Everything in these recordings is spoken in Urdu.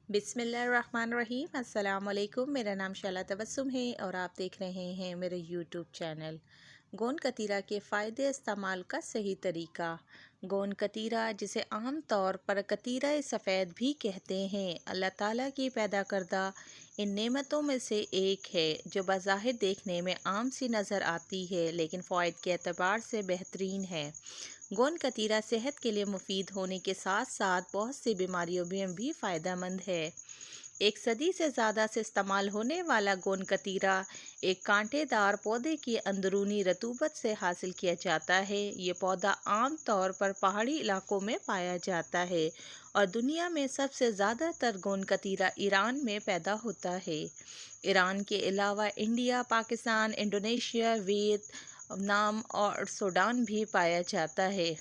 بسم اللہ الرحمن الرحیم۔ السلام علیکم، میرا نام شعلہ تبسم ہے اور آپ دیکھ رہے ہیں میرے یوٹیوب چینل گوندکتیرا کے فائدے استعمال کا صحیح طریقہ۔ گوندکتیرا، جسے عام طور پر کتیرا سفید بھی کہتے ہیں، اللہ تعالیٰ کی پیدا کردہ ان نعمتوں میں سے ایک ہے جو بظاہر دیکھنے میں عام سی نظر آتی ہے لیکن فوائد کے اعتبار سے بہترین ہے۔ گوندکتیرا صحت کے لیے مفید ہونے کے ساتھ ساتھ بہت سی بیماریوں میں بھی فائدہ مند ہے۔ ایک صدی سے زیادہ سے استعمال ہونے والا گوندکتیرا ایک کانٹے دار پودے کی اندرونی رطوبت سے حاصل کیا جاتا ہے۔ یہ پودا عام طور پر پہاڑی علاقوں میں پایا جاتا ہے اور دنیا میں سب سے زیادہ تر گوندکتیرا ایران میں پیدا ہوتا ہے۔ ایران کے علاوہ انڈیا، پاکستان، انڈونیشیا، ویتنام اور سوڈان بھی پایا جاتا ہے۔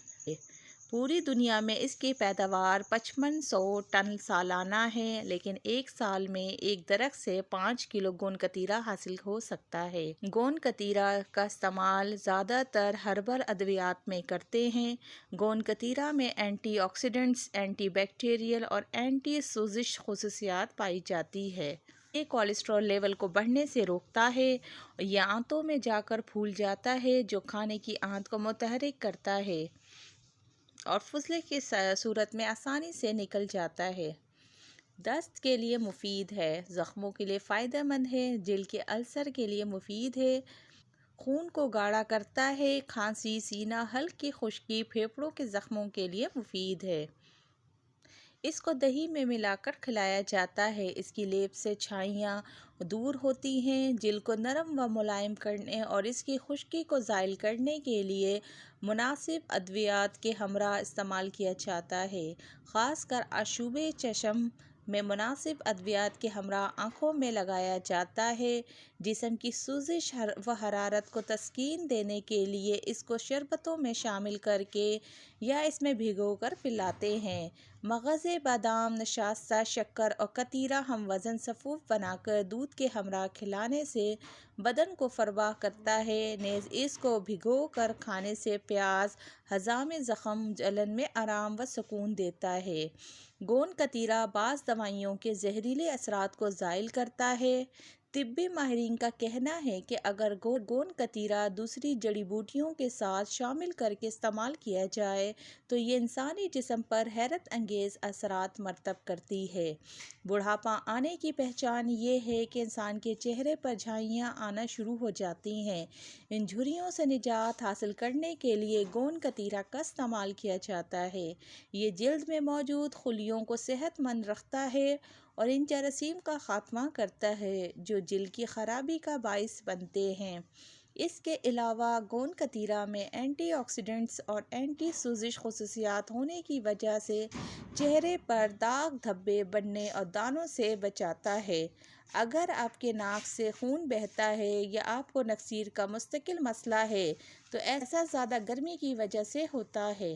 پوری دنیا میں اس کی پیداوار 5500 ٹن سالانہ ہے، لیکن ایک سال میں ایک درخت سے 5 کلو گوندکتیرا حاصل ہو سکتا ہے۔ گوندکتیرا کا استعمال زیادہ تر ہربل ادویات میں کرتے ہیں۔ گوندکتیرا میں اینٹی آکسیڈنٹس، اینٹی بیکٹیریل اور اینٹی سوزش خصوصیات پائی جاتی ہے۔ یہ کولیسٹرول لیول کو بڑھنے سے روکتا ہے۔ یہ آنتوں میں جا کر پھول جاتا ہے جو کھانے کی آنت کو متحرک کرتا ہے اور فضلے کی صورت میں آسانی سے نکل جاتا ہے۔ دست کے لیے مفید ہے، زخموں کے لیے فائدہ مند ہے، جلد کے السر کے لیے مفید ہے، خون کو گاڑھا کرتا ہے، کھانسی، سینہ، ہلکی خشکی، پھیپھڑوں کے زخموں کے لیے مفید ہے۔ اس کو دہی میں ملا کر کھلایا جاتا ہے۔ اس کی لیپ سے چھائیاں دور ہوتی ہیں۔ جلد کو نرم و ملائم کرنے اور اس کی خشکی کو زائل کرنے کے لیے مناسب ادویات کے ہمراہ استعمال کیا جاتا ہے۔ خاص کر آشوب چشم میں مناسب ادویات کے ہمراہ آنکھوں میں لگایا جاتا ہے۔ جسم کی سوزش و حرارت کو تسکین دینے کے لیے اس کو شربتوں میں شامل کر کے یا اس میں بھگو کر پلاتے ہیں۔ مغز بادام، نشاستہ، شکر اور کتیرا ہم وزن صفوف بنا کر دودھ کے ہمراہ کھلانے سے بدن کو فربہ کرتا ہے۔ نیز اس کو بھگو کر کھانے سے پیاس، ہضامی زخم، جلن میں آرام و سکون دیتا ہے۔ گوندکتیرا بعض دوائیوں کے زہریلے اثرات کو زائل کرتا ہے۔ طبی ماہرین کا کہنا ہے کہ اگر گوندکتیرا دوسری جڑی بوٹیوں کے ساتھ شامل کر کے استعمال کیا جائے تو یہ انسانی جسم پر حیرت انگیز اثرات مرتب کرتی ہے۔ بڑھاپا آنے کی پہچان یہ ہے کہ انسان کے چہرے پر جھائیاں آنا شروع ہو جاتی ہیں۔ ان جھریوں سے نجات حاصل کرنے کے لیے گوندکتیرا کا استعمال کیا جاتا ہے۔ یہ جلد میں موجود خلیوں کو صحت مند رکھتا ہے اور ان جراثیم کا خاتمہ کرتا ہے جو جلد کی خرابی کا باعث بنتے ہیں۔ اس کے علاوہ گوندکتیرا میں اینٹی آکسیڈنٹس اور اینٹی سوزش خصوصیات ہونے کی وجہ سے چہرے پر داغ دھبے بننے اور دانوں سے بچاتا ہے۔ اگر آپ کے ناک سے خون بہتا ہے یا آپ کو نکسیر کا مستقل مسئلہ ہے تو ایسا زیادہ گرمی کی وجہ سے ہوتا ہے۔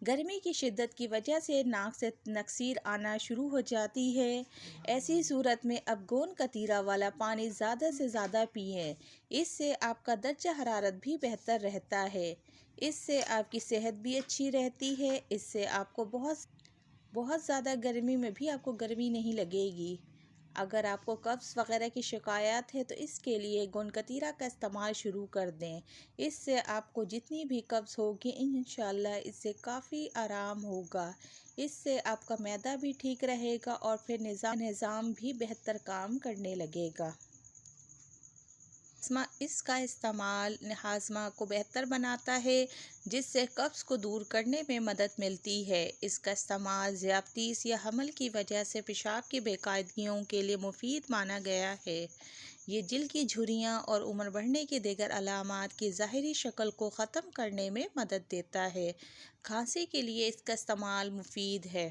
گرمی کی شدت کی وجہ سے ناک سے نکسیر آنا شروع ہو جاتی ہے۔ ایسی صورت میں اب گوندکتیرا والا پانی زیادہ سے زیادہ پئیں۔ اس سے آپ کا درجہ حرارت بھی بہتر رہتا ہے۔ اس سے آپ کی صحت بھی اچھی رہتی ہے۔ اس سے آپ کو بہت زیادہ گرمی میں بھی آپ کو گرمی نہیں لگے گی۔ اگر آپ کو قبض وغیرہ کی شکایات ہے تو اس کے لیے گوندکتیرا کا استعمال شروع کر دیں۔ اس سے آپ کو جتنی بھی قبض ہوگی انشاءاللہ اس سے کافی آرام ہوگا۔ اس سے آپ کا معدہ بھی ٹھیک رہے گا اور پھر نظام بھی بہتر کام کرنے لگے گا۔ اس کا استعمال ہاضمہ کو بہتر بناتا ہے جس سے قبض کو دور کرنے میں مدد ملتی ہے۔ اس کا استعمال ذیابیطس یا حمل کی وجہ سے پیشاب کی بے قاعدگیوں کے لیے مفید مانا گیا ہے۔ یہ جلد کی جھریاں اور عمر بڑھنے کی دیگر علامات کی ظاہری شکل کو ختم کرنے میں مدد دیتا ہے۔ کھانسی کے لیے اس کا استعمال مفید ہے۔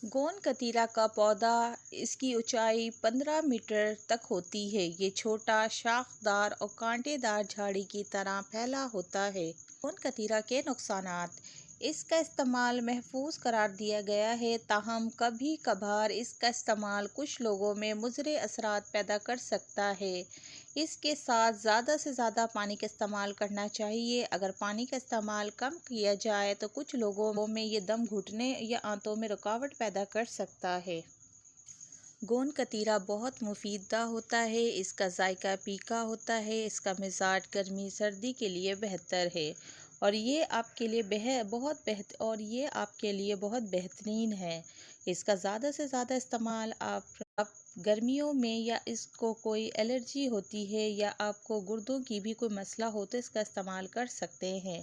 گوندکتیرا کا پودا، اس کی اونچائی 15 میٹر تک ہوتی ہے۔ یہ چھوٹا، شاخ دار اور کانٹے دار جھاڑی کی طرح پھیلا ہوتا ہے۔ گوندکتیرا کے نقصانات: اس کا استعمال محفوظ قرار دیا گیا ہے، تاہم کبھی کبھار اس کا استعمال کچھ لوگوں میں مضر اثرات پیدا کر سکتا ہے۔ اس کے ساتھ زیادہ سے زیادہ پانی کا استعمال کرنا چاہیے۔ اگر پانی کا استعمال کم کیا جائے تو کچھ لوگوں میں یہ دم گھٹنے یا آنتوں میں رکاوٹ پیدا کر سکتا ہے۔ گوند کتیرا بہت مفید ہوتا ہے۔ اس کا ذائقہ پھیکا ہوتا ہے۔ اس کا مزاج گرمی سردی کے لیے بہتر ہے اور یہ آپ کے لیے بہت بہترین ہے۔ اس کا زیادہ سے زیادہ استعمال آپ گرمیوں میں، یا اس کو کوئی الرجی ہوتی ہے یا آپ کو گردوں کی بھی کوئی مسئلہ ہو تو اس کا استعمال کر سکتے ہیں۔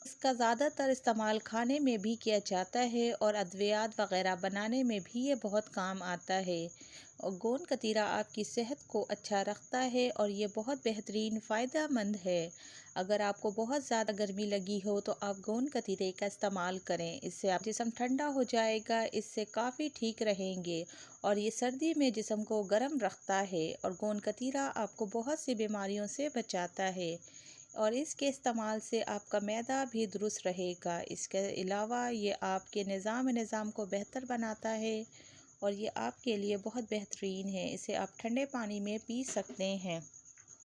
اس کا زیادہ تر استعمال کھانے میں بھی کیا جاتا ہے اور ادویات وغیرہ بنانے میں بھی یہ بہت کام آتا ہے۔ گوند کتیرا آپ کی صحت کو اچھا رکھتا ہے اور یہ بہت بہترین فائدہ مند ہے۔ اگر آپ کو بہت زیادہ گرمی لگی ہو تو آپ گوند کتیرے کا استعمال کریں، اس سے آپ جسم ٹھنڈا ہو جائے گا، اس سے کافی ٹھیک رہیں گے اور یہ سردی میں جسم کو گرم رکھتا ہے اور گوند کتیرا آپ کو بہت سی بیماریوں سے بچاتا ہے اور اس کے استعمال سے آپ کا معدہ بھی درست رہے گا۔ اس کے علاوہ یہ آپ کے نظام کو بہتر بناتا ہے اور یہ آپ کے لیے بہت بہترین ہے۔ اسے آپ ٹھنڈے پانی میں پی سکتے ہیں۔